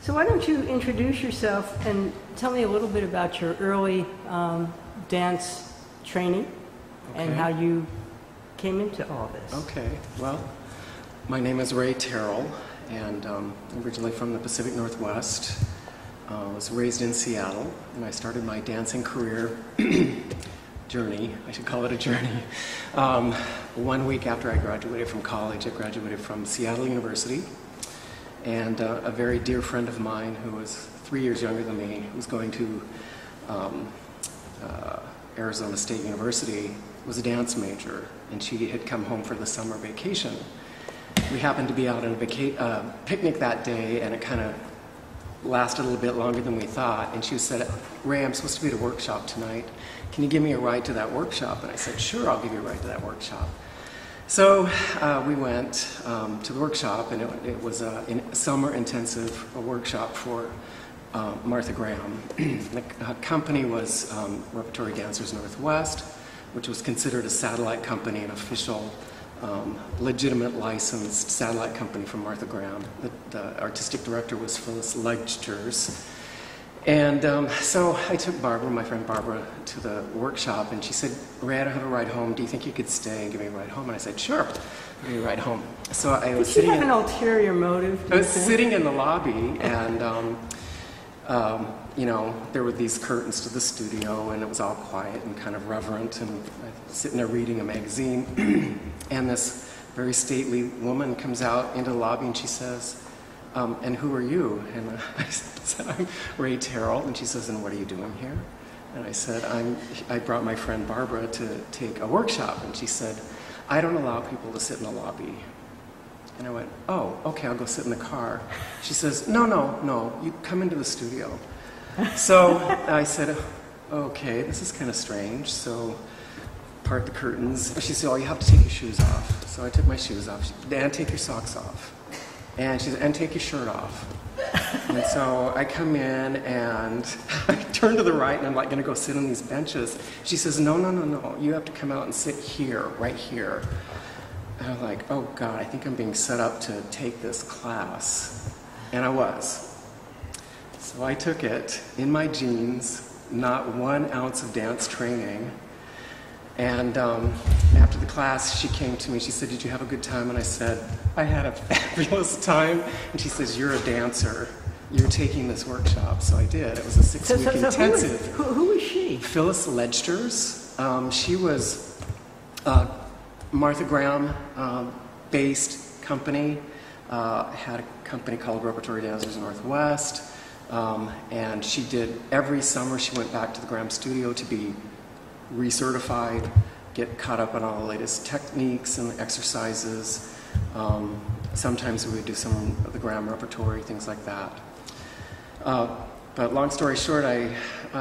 So why don't you introduce yourself and tell me a little bit about your early dance training and how you came into all this. Okay, well, my name is Ray Terrill, and originally from the Pacific Northwest. I was raised in Seattle, and I started my dancing career journey, I should call it a journey, 1 week after I graduated from college. I graduated from Seattle University, and a very dear friend of mine who was 3 years younger than me was going to Arizona State University, was a dance major, and she had come home for the summer vacation. We happened to be out on a picnic that day, and it kind of lasted a little bit longer than we thought, and she said, "Ray, I'm supposed to be at a workshop tonight. Can you give me a ride to that workshop?" And I said, "Sure, I'll give you a ride to that workshop." So we went to the workshop, and it was a summer intensive workshop for Martha Graham. The company was Repertory Dancers Northwest, which was considered a satellite company, an official, legitimate licensed satellite company from Martha Graham. The artistic director was Phyllis Legers. And so I took Barbara, my friend Barbara, to the workshop, and she said, "Ray, I don't have a ride home. Do you think you could stay and give me a ride home?" And I said, "Sure, I'll give you a ride home." So I was sitting. Did she have an ulterior motive? I was sitting in the lobby, and you know, there were these curtains to the studio, and it was all quiet and kind of reverent, and I was sitting there reading a magazine, and this very stately woman comes out into the lobby, and she says, "And who are you?" And I said, "I'm Ray Terrill." And she says, "And what are you doing here?" And I said, I brought my friend Barbara to take a workshop. And she said, "I don't allow people to sit in the lobby." And I went, "Oh, okay, I'll go sit in the car." She says, no, you come into the studio." So I said, "Okay, this is kind of strange." So part the curtains. She said, "Oh, you have to take your shoes off." So I took my shoes off. She said, "Dan, take your socks off." And she said, "And take your shirt off." And so I come in, and I turn to the right, and I'm like going to go sit on these benches. She says, no, you have to come out and sit here, right here. And I'm like, oh God, I think I'm being set up to take this class. And I was. So I took it in my jeans, not 1 ounce of dance training. And after the class, she came to me. She said, "Did you have a good time?" And I said, "I had a fabulous time." And she says, "You're a dancer. You're taking this workshop." So I did. It was a 6-week intensive. Who was she? Phyllis Legers. She was Martha Graham based company. Had a company called Repertory Dancers Northwest. And she did, every summer she went back to the Graham studio to be recertified, get caught up on all the latest techniques and exercises. Sometimes we would do some of the Graham repertory, things like that. But long story short, I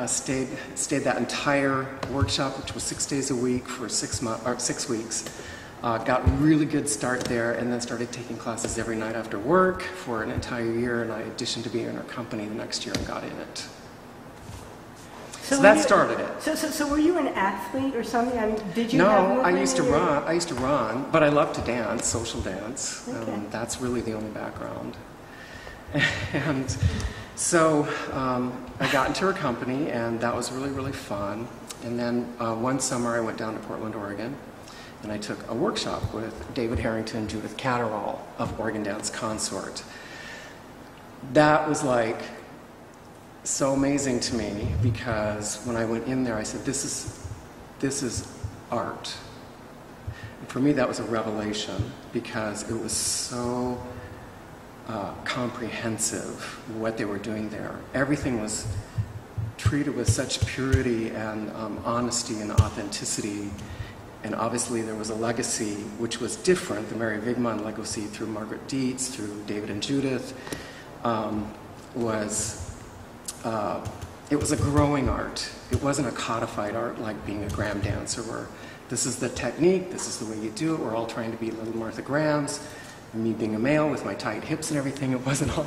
stayed that entire workshop, which was 6 days a week for 6 weeks. Got a really good start there, and then started taking classes every night after work for an entire year, and I auditioned to be in our company the next year and got in it. So that started it. So were you an athlete or something? I mean, did you? No, I used to run, but I love to dance, social dance. Okay. That's really the only background. And so I got into her company, and that was really, really fun. And then one summer I went down to Portland, Oregon, and I took a workshop with David Harrington, Judith Catterall of Oregon Dance Consort. That was like so amazing to me, because when I went in there, I said, this is art. And for me, that was a revelation, because it was so comprehensive what they were doing there. Everything was treated with such purity and honesty and authenticity. And obviously there was a legacy which was different. The Mary Wigman legacy through Margret Dietz, through David and Judith, it was a growing art. It wasn't a codified art like being a Graham dancer, where this is the technique, this is the way you do it. We're all trying to be little Martha Grahams. Me being a male with my tight hips and everything, it wasn't all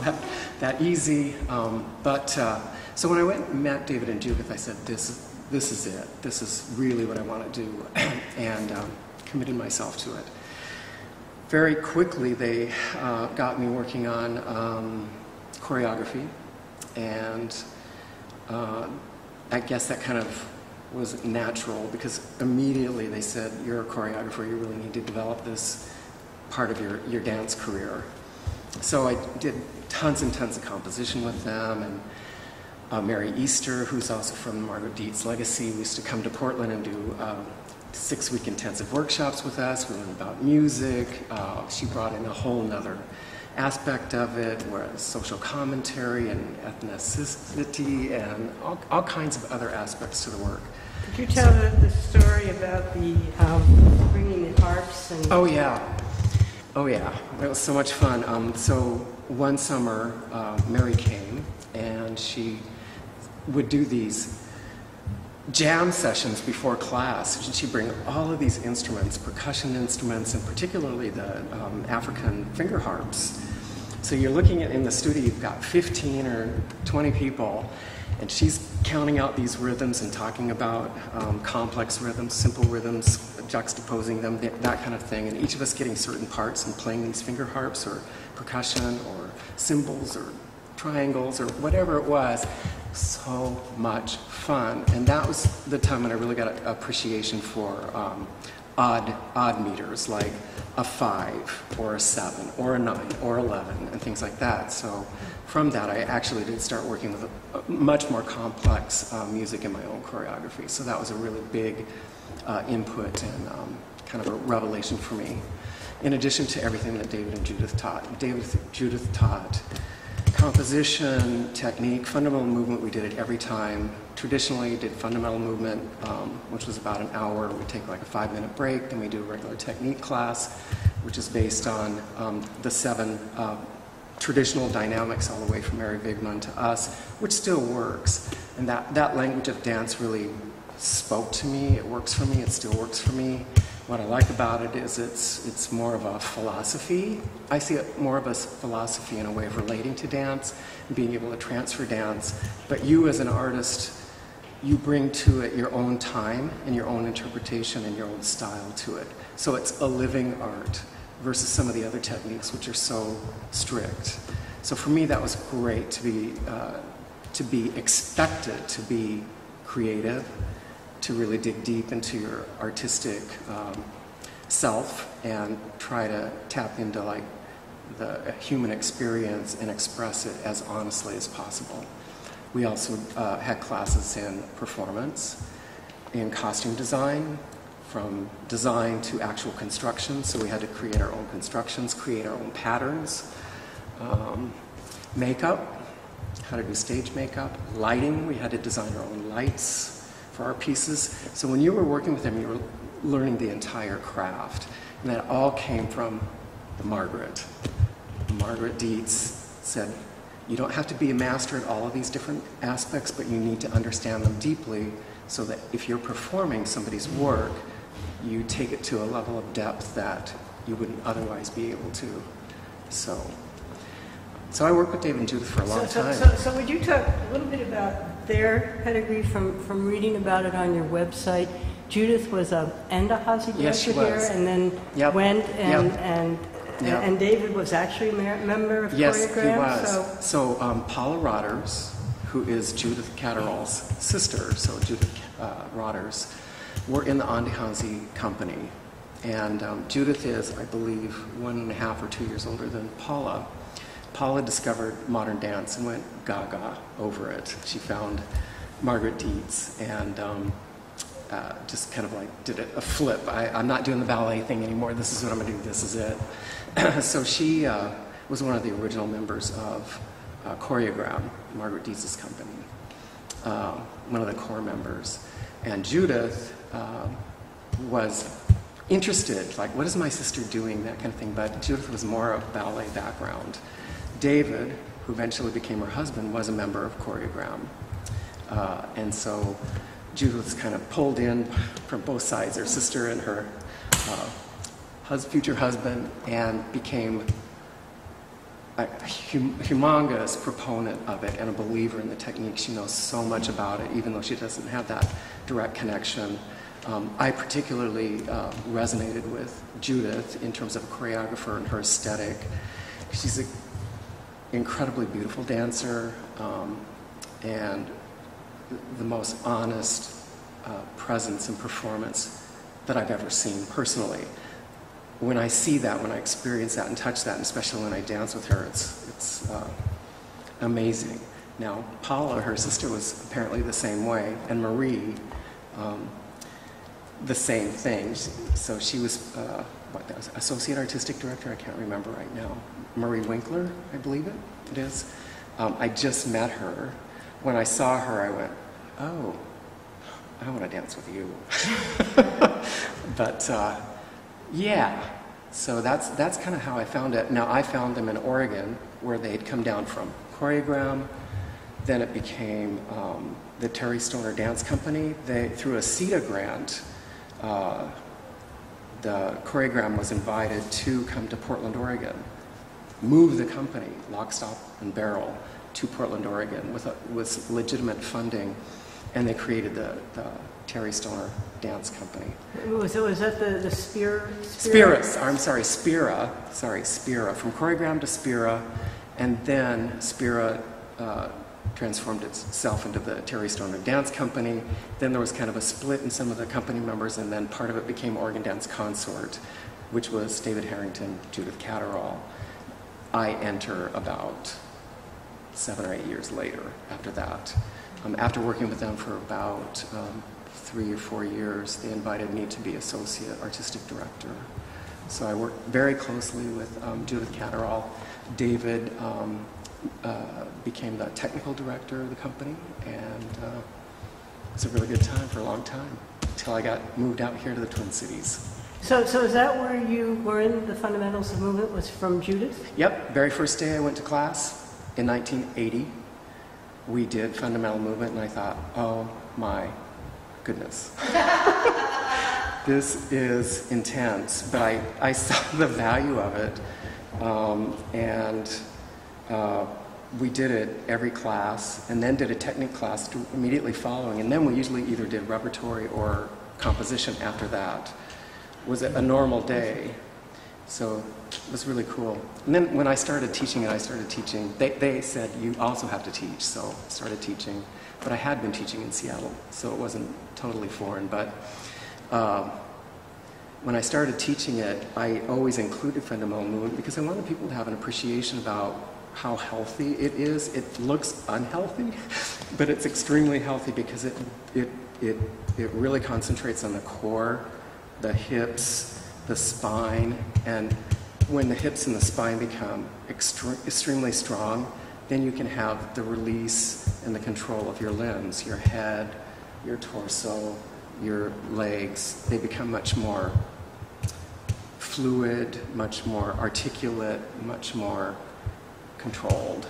that easy. So when I went and met David and Judith, I said, this is it. This is really what I want to do, and committed myself to it. Very quickly, they got me working on choreography, and I guess that kind of was natural because immediately they said, you're a choreographer, you really need to develop this part of your dance career. So I did tons and tons of composition with them, and Mary Easter, who's also from Margret Dietz legacy, we used to come to Portland and do 6-week intensive workshops with us. We learned about music. She brought in a whole nother aspect of it, where social commentary and ethnicity and all kinds of other aspects to the work. Could you tell the story about the bringing the harps? And Oh yeah, it was so much fun. So one summer, Mary came, and she would do these jam sessions before class. She'd bring all of these instruments, percussion instruments, and particularly the African finger harps. So you're looking at, in the studio, you've got 15 or 20 people, and she's counting out these rhythms and talking about complex rhythms, simple rhythms, juxtaposing them, that kind of thing, and each of us getting certain parts and playing these finger harps or percussion or cymbals or triangles or whatever it was. So much fun. And that was the time when I really got an appreciation for odd meters, like a 5 or a 7 or a 9 or 11 and things like that. So from that, I actually did start working with a much more complex music in my own choreography. So that was a really big input and kind of a revelation for me. In addition to everything that David and Judith taught. Judith taught composition, technique, fundamental movement. We did it every time. Traditionally, did fundamental movement, which was about an hour. We take like a 5-minute break, then we do a regular technique class, which is based on the 7 traditional dynamics all the way from Mary Wigman to us, which still works. And that language of dance really spoke to me. It works for me. It still works for me. What I like about it is it's more of a philosophy. I see it more of a philosophy and a way of relating to dance, and being able to transfer dance. But you as an artist, you bring to it your own time and your own interpretation and your own style to it. So it's a living art versus some of the other techniques which are so strict. So for me that was great to be expected to be creative, to really dig deep into your artistic self and try to tap into like the human experience and express it as honestly as possible. We also had classes in performance, in costume design, from design to actual construction. So we had to create our own constructions, create our own patterns, makeup, how to do stage makeup, lighting. We had to design our own lights for our pieces. So when you were working with them, you were learning the entire craft. And that all came from Margret. Margret Dietz said, you don't have to be a master at all of these different aspects, but you need to understand them deeply so that if you're performing somebody's work, you take it to a level of depth that you wouldn't otherwise be able to. So I worked with David and Judith for a long time. So would you talk a little bit about their pedigree from reading about it on your website? Judith was a Hauser yes, she here, was. and then went and David was actually a member of Yes, Choreograph. he was. So Paula Rodders, who is Judith Catterall's sister, so Judith Rodders, were in the Hauser company. And Judith is, I believe, 1.5 or 2 years older than Paula. Paula discovered modern dance and went gaga over it. She found Margret Dietz and just kind of like did a flip. I'm not doing the ballet thing anymore. This is what I'm going to do. This is it. So she was one of the original members of Choreograph, Margret Dietz's company, one of the core members. And Judith was interested, like, what is my sister doing, that kind of thing. But Judith was more of ballet background. David, who eventually became her husband, was a member of Choreograph. And so Judith was kind of pulled in from both sides, her sister and her future husband, and became a humongous proponent of it and a believer in the technique. She knows so much about it, even though she doesn't have that direct connection. I particularly resonated with Judith in terms of a choreographer and her aesthetic. She's incredibly beautiful dancer, and the most honest presence and performance that I've ever seen personally. When I see that, when I experience that and touch that, and especially when I dance with her, it's amazing. Now, Paula, her sister, was apparently the same way, and Marie, the same thing. So she was associate artistic director, I can't remember right now. Marie Winkler, I believe it is. I just met her. When I saw her, I went, oh, I want to dance with you. But yeah, so that's kind of how I found it. Now, I found them in Oregon, where they'd come down from Choreogram. Then it became the Terry Stoner Dance Company. Through a CETA grant, the Choreogram was invited to come to Portland, Oregon, move the company, lock, stock, and barrel, to Portland, Oregon, with legitimate funding, and they created the Terry Stoner Dance Company. So was that the Spira? Spira, from Choreogram to Spira, and then Spira transformed itself into the Terry Stoner Dance Company. Then there was kind of a split in some of the company members, and then part of it became Oregon Dance Consort, which was David Harrington, Judith Catterall. I enter about 7 or 8 years later after that. After working with them for about 3 or 4 years, they invited me to be associate artistic director. So I worked very closely with Judith Catterall. David became the technical director of the company, and it was a really good time for a long time, until I got moved out here to the Twin Cities. So is that where you were in the fundamentals of movement, was from Judith? Yep, very first day I went to class in 1980. We did fundamental movement, and I thought, oh my goodness. This is intense, but I saw the value of it, and we did it every class, and then did a technique class immediately following, and then we usually either did repertory or composition after that. It was a normal day, so it was really cool. And then when I started teaching it, they said, you also have to teach, so I started teaching. But I had been teaching in Seattle, so it wasn't totally foreign. But when I started teaching it, I always included fundamental movement because I wanted people to have an appreciation about how healthy it is. It looks unhealthy, but it's extremely healthy because it really concentrates on the core, the hips, the spine, and when the hips and the spine become extremely strong, then you can have the release and the control of your limbs, your head, your torso, your legs. They become much more fluid, much more articulate, much more controlled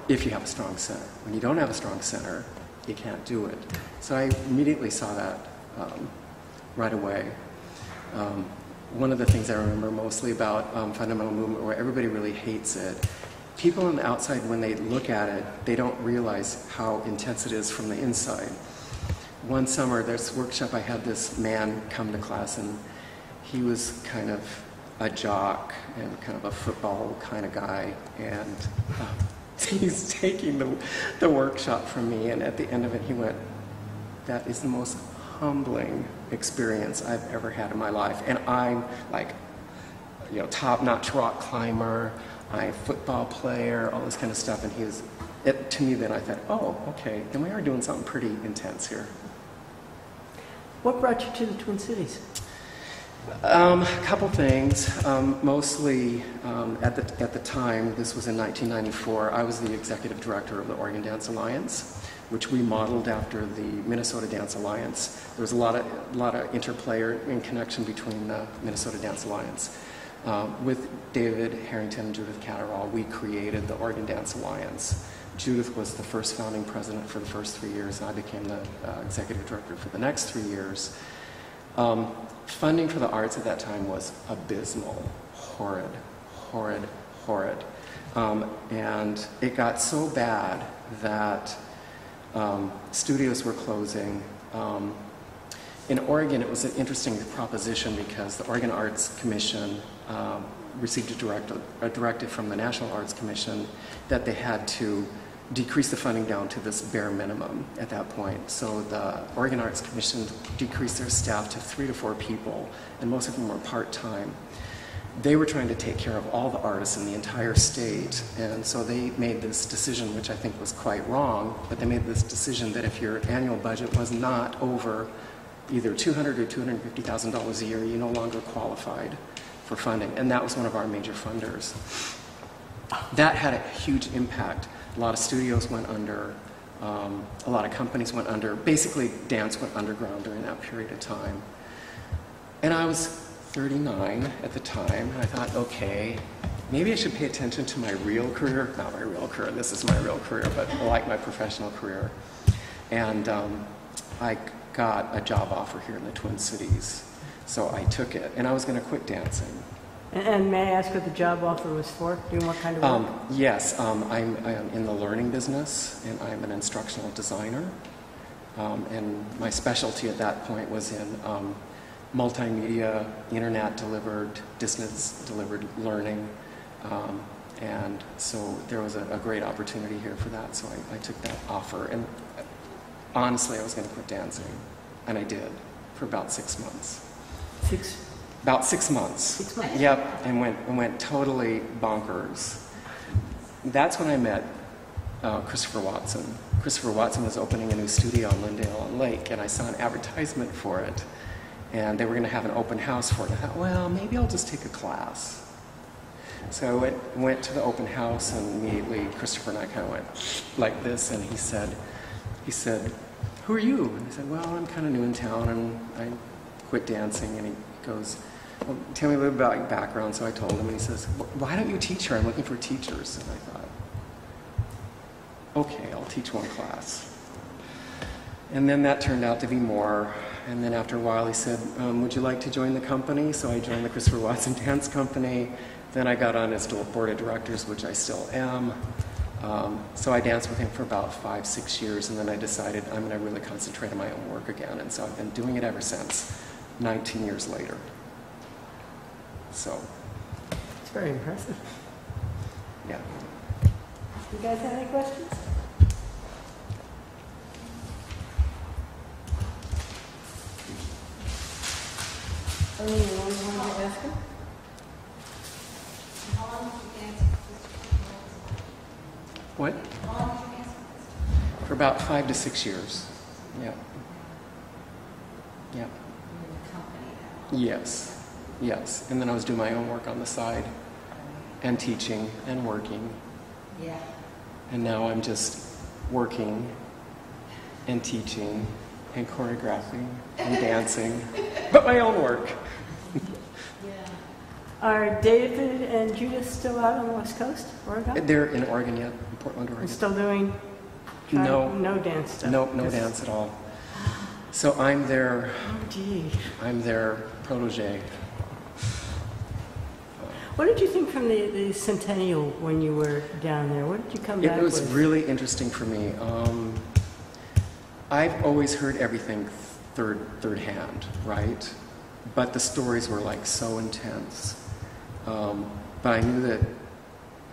if you have a strong center. When you don't have a strong center, you can't do it. So I immediately saw that right away. One of the things I remember mostly about fundamental movement, where everybody really hates it, people on the outside, when they look at it, they don't realize how intense it is from the inside. One summer, this workshop, I had this man come to class, and he was kind of a jock and kind of a football kind of guy, and he's taking the workshop from me, and at the end of it, he went, "That is the most humbling experience I've ever had in my life." And I'm like, you know, top-notch rock climber, I'm a football player, all this kind of stuff. And he was, to me then I thought, oh, okay, then we are doing something pretty intense here. What brought you to the Twin Cities? A couple things. Mostly at the time, this was in 1994, I was the executive director of the Oregon Dance Alliance, which we modeled after the Minnesota Dance Alliance. There was a lot of interplay and connection between the Minnesota Dance Alliance. With David Harrington and Judith Catterall, we created the Oregon Dance Alliance. Judith was the first founding president for the first 3 years, and I became the executive director for the next 3 years. Funding for the arts at that time was abysmal, horrid. And it got so bad that studios were closing, in Oregon, it was an interesting proposition because the Oregon Arts Commission received a directive from the National Arts Commission that they had to decrease the funding down to this bare minimum at that point. So the Oregon Arts Commission decreased their staff to 3 to 4 people, and most of them were part-time. They were trying to take care of all the artists in the entire state, and so they made this decision, which I think was quite wrong, but they made this decision that if your annual budget was not over either $200,000 or $250,000 a year, you no longer qualified for funding, and that was one of our major funders. That had a huge impact. A lot of studios went under, a lot of companies went under. Basically, dance went underground during that period of time. And I was 39 at the time, and I thought, okay, maybe I should pay attention to my real career. Not my real career, this is my real career, but like my professional career. And I got a job offer here in the Twin Cities, so I took it, and I was going to quit dancing. And may I ask what the job offer was for? Doing what kind of work? Yes, I'm in the learning business, and I'm an instructional designer. And my specialty at that point was in multimedia, internet-delivered, distance-delivered learning. And so there was a great opportunity here for that, so I took that offer. And honestly, I was going to quit dancing, and I did for about 6 months. About 6 months. 6 months. Yep, and went totally bonkers. That's when I met Christopher Watson. Christopher Watson was opening a new studio on Lindale on Lake, and I saw an advertisement for it. And they were going to have an open house for it. And I thought, well, maybe I'll just take a class. So I went to the open house, and immediately Christopher and I kind of went like this, and he said, "Who are you?" And I said, "Well, I'm kind of new in town, and I quit dancing." And he goes, "Well, tell me a little about your background." So I told him, and he says, "Why don't you teach here? I'm looking for teachers." And I thought, okay, I'll teach one class. And then that turned out to be more. And then after a while he said, "Would you like to join the company?" So I joined the Christopher Watson Dance Company. Then I got on his board of directors, which I still am. So I danced with him for about 5-6 years, and then I decided I'm going to really concentrate on my own work again. And so I've been doing it ever since, 19 years later. So. It's very impressive. Yeah. You guys have any questions? Anyone want to ask him? How long did you dance? What? How long did you dance? For about 5 to 6 years. Yeah. Yeah. In the company now. Yes. Yes. And then I was doing my own work on the side, and teaching and working. Yeah. And now I'm just working and teaching and choreographing and dancing, but my own work. Yeah. Are David and Judith still out on the West Coast, Oregon? They're in Oregon yet, in Portland, Oregon. Still doing no dance stuff? No dance at all. So I'm their, I'm their protege. What did you think from the Centennial when you were down there? What did you come back with? It was really interesting for me. I've always heard everything third hand, right? But the stories were like so intense. But I knew that,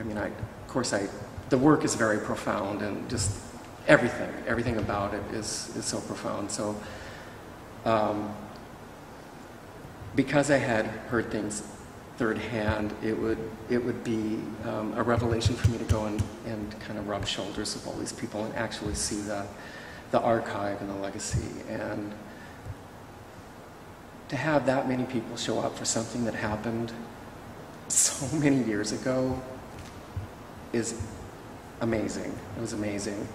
I mean, the work is very profound, and just everything about it is so profound. So because I had heard things third hand, it would be a revelation for me to go and kind of rub shoulders with all these people and actually see the archive and the legacy, and to have that many people show up for something that happened so many years ago is amazing. It was amazing.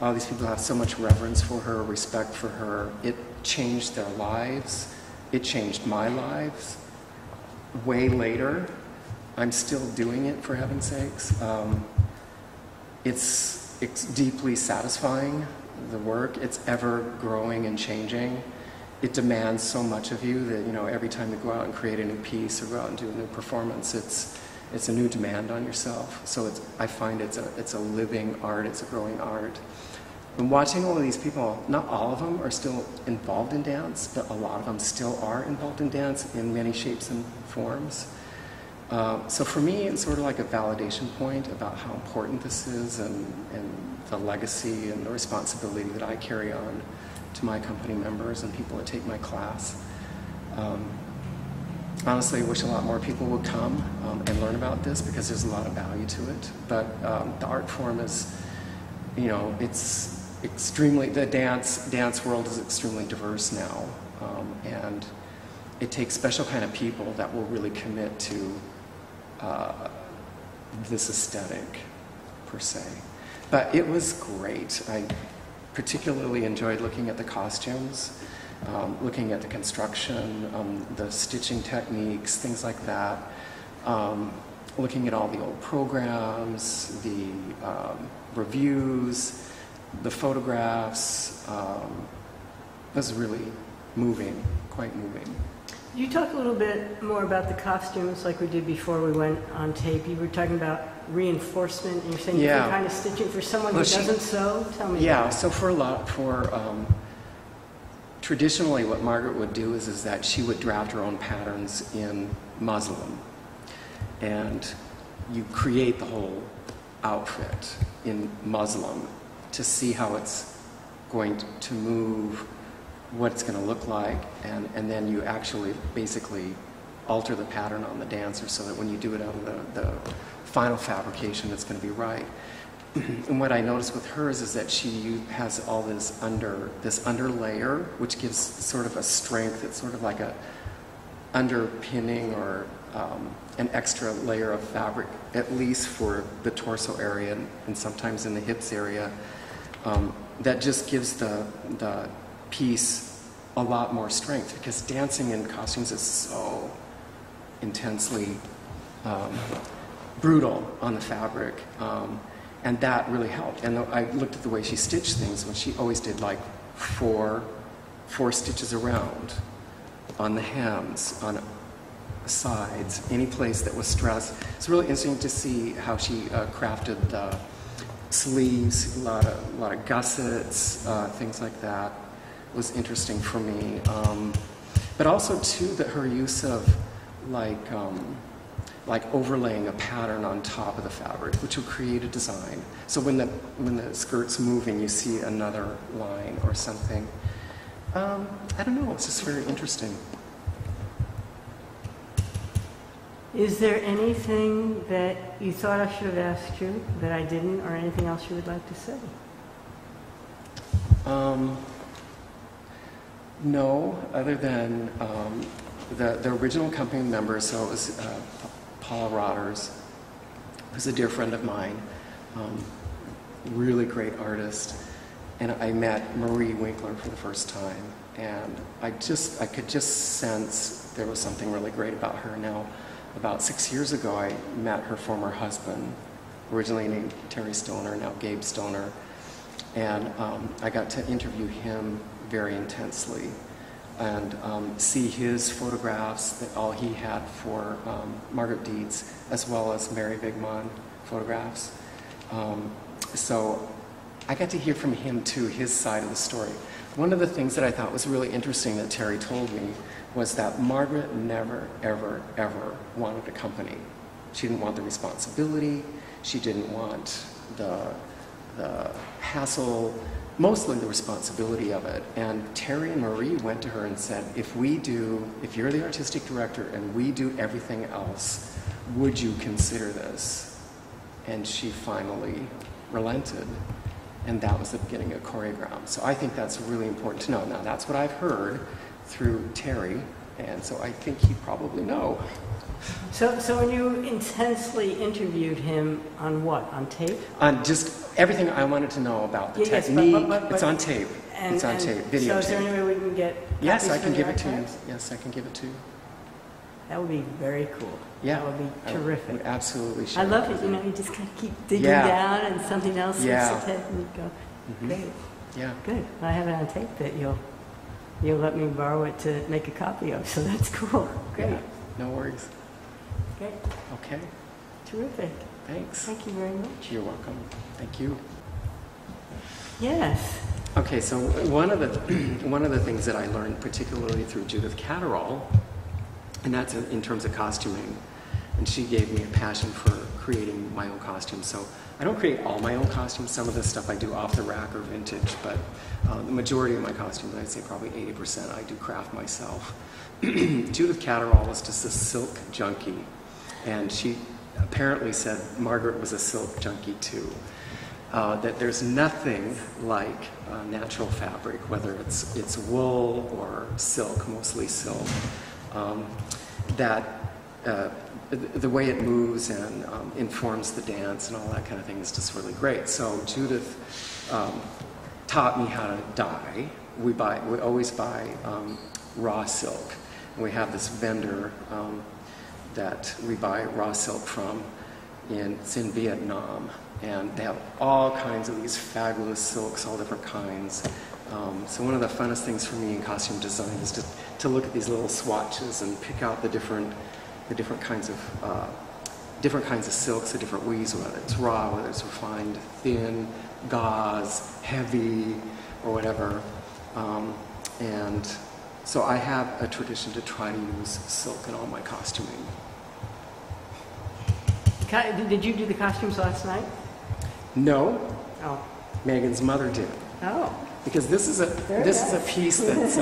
All these people have so much reverence for her, respect for her. It changed their lives. It changed my lives. Way later, I'm still doing it, for heaven's sakes. It's deeply satisfying, the work. It's ever growing and changing. It demands so much of you that, you know, every time you go out and create a new piece or go out and do a new performance, it's a new demand on yourself. So I find it's a living art, it's a growing art. And watching all of these people, not all of them are still involved in dance, but a lot of them still are involved in dance in many shapes and forms. So for me, it's sort of like a validation point about how important this is and the legacy and the responsibility that I carry on to my company members and people that take my class. Honestly, I wish a lot more people would come and learn about this because there's a lot of value to it. But the art form is, you know, it's extremely, the dance world is extremely diverse now. And it takes special kind of people that will really commit to this aesthetic, per se. But it was great. I particularly enjoyed looking at the costumes, looking at the construction, the stitching techniques, things like that. Looking at all the old programs, the reviews, the photographs. It was really moving, quite moving. You talk a little bit more about the costumes like we did before we went on tape. You were talking about reinforcement, and you're saying different kind of stitching for someone who doesn't sew. Tell me. Yeah, so traditionally what Margret would do is that she would draft her own patterns in muslin, and you create the whole outfit in muslin to see how it's going to move, what it's going to look like, and then you actually basically alter the pattern on the dancer so that when you do it on the final fabrication, it's going to be right. And what I noticed with hers is that she has all this underlayer, which gives sort of a strength. It's sort of like a underpinning or an extra layer of fabric, at least for the torso area and sometimes in the hips area, that just gives the piece a lot more strength, because dancing in costumes is so intensely brutal on the fabric. And that really helped. And I looked at the way she stitched things when she always did like four stitches around on the hems, on the sides, any place that was stressed. It's really interesting to see how she crafted the sleeves, a lot of gussets, things like that. It was interesting for me. But also too that her use of like overlaying a pattern on top of the fabric, which will create a design. So when the skirt's moving, you see another line or something. I don't know, it's just very interesting. Is there anything that you thought I should have asked you that I didn't, or anything else you would like to say? No, other than the original company members, so it was Paula Rotters, who's a dear friend of mine, really great artist, and I met Marie Winkler for the first time, and I could just sense there was something really great about her. Now, about 6 years ago, I met her former husband, originally named Terry Stoner, now Gabe Stoner, and I got to interview him very intensely and see his photographs, that all he had for Margret Dietz, as well as Mary Wigman photographs. So I got to hear from him too, his side of the story. One of the things that I thought was really interesting that Terry told me was that Margret never, ever, ever wanted a company. She didn't want the responsibility. She didn't want the hassle, mostly the responsibility of it. And Terry and Marie went to her and said, if you're the artistic director and we do everything else, would you consider this? And she finally relented. And that was the beginning of Choreogram. So I think that's really important to know. Now, that's what I've heard through Terry, and so I think he'd probably know. So when you intensely interviewed him on what? On tape? On just everything I wanted to know about the technique. But it's on tape. It's on tape, video so is there tape. any way we can get Yes, I copies can from give the it to you. archives? Yes, I can give it to you. That would be very cool. Yeah. That would be terrific. Would absolutely share I love it it. with You know, you just kind of keep digging Yeah. down and something else hits Yeah. its head and you go, great, Yeah. good. I have it on tape that you'll let me borrow it to make a copy of, so that's cool. Great. Yeah. No worries. Great. Okay. Terrific. Thanks. Thank you very much. You're welcome. Thank you. Yes. Okay, so one of the things that I learned particularly through Judith Catterall, and that's in terms of costuming, and she gave me a passion for creating my own costumes. So I don't create all my own costumes. Some of the stuff I do off the rack or vintage, but the majority of my costumes, I'd say probably 80%, I do craft myself. Judith Catterall was just a silk junkie, and she apparently said Margaret was a silk junkie too. That there's nothing like natural fabric, whether it's wool or silk, mostly silk, that the way it moves and informs the dance and all that kind of thing is just really great. So Judith taught me how to dye. We always buy raw silk. And we have this vendor that we buy raw silk from. It's in Vietnam. And they have all kinds of these fabulous silks, all different kinds. So one of the funnest things for me in costume design is to look at these little swatches and pick out the different kinds of silks, the different weaves, whether it's raw, whether it's refined, thin, gauze, heavy, or whatever. And so I have a tradition to try to use silk in all my costuming. Did you do the costumes last night? No. Oh. Megan's mother did. Oh. Because this is a piece that's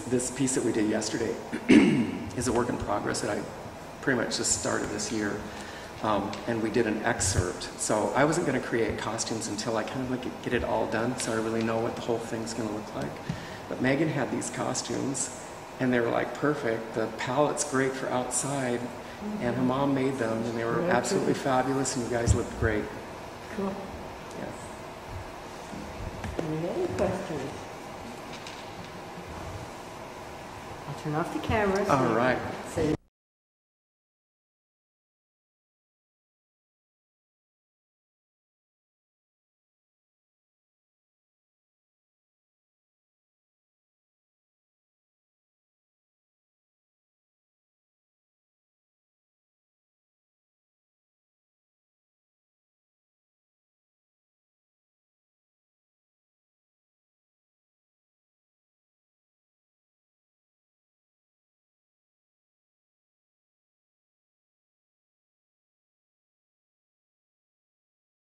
this piece that we did yesterday is a work in progress that I pretty much just started this year, and we did an excerpt. So I wasn't going to create costumes until I kind of like get it all done, so I really know what the whole thing's going to look like. But Megan had these costumes, and they were like perfect. The palette's great for outside, and her mom made them, and they were absolutely fabulous, and you guys looked great. Cool. Yes. Any other questions? I'll turn off the camera. All right. So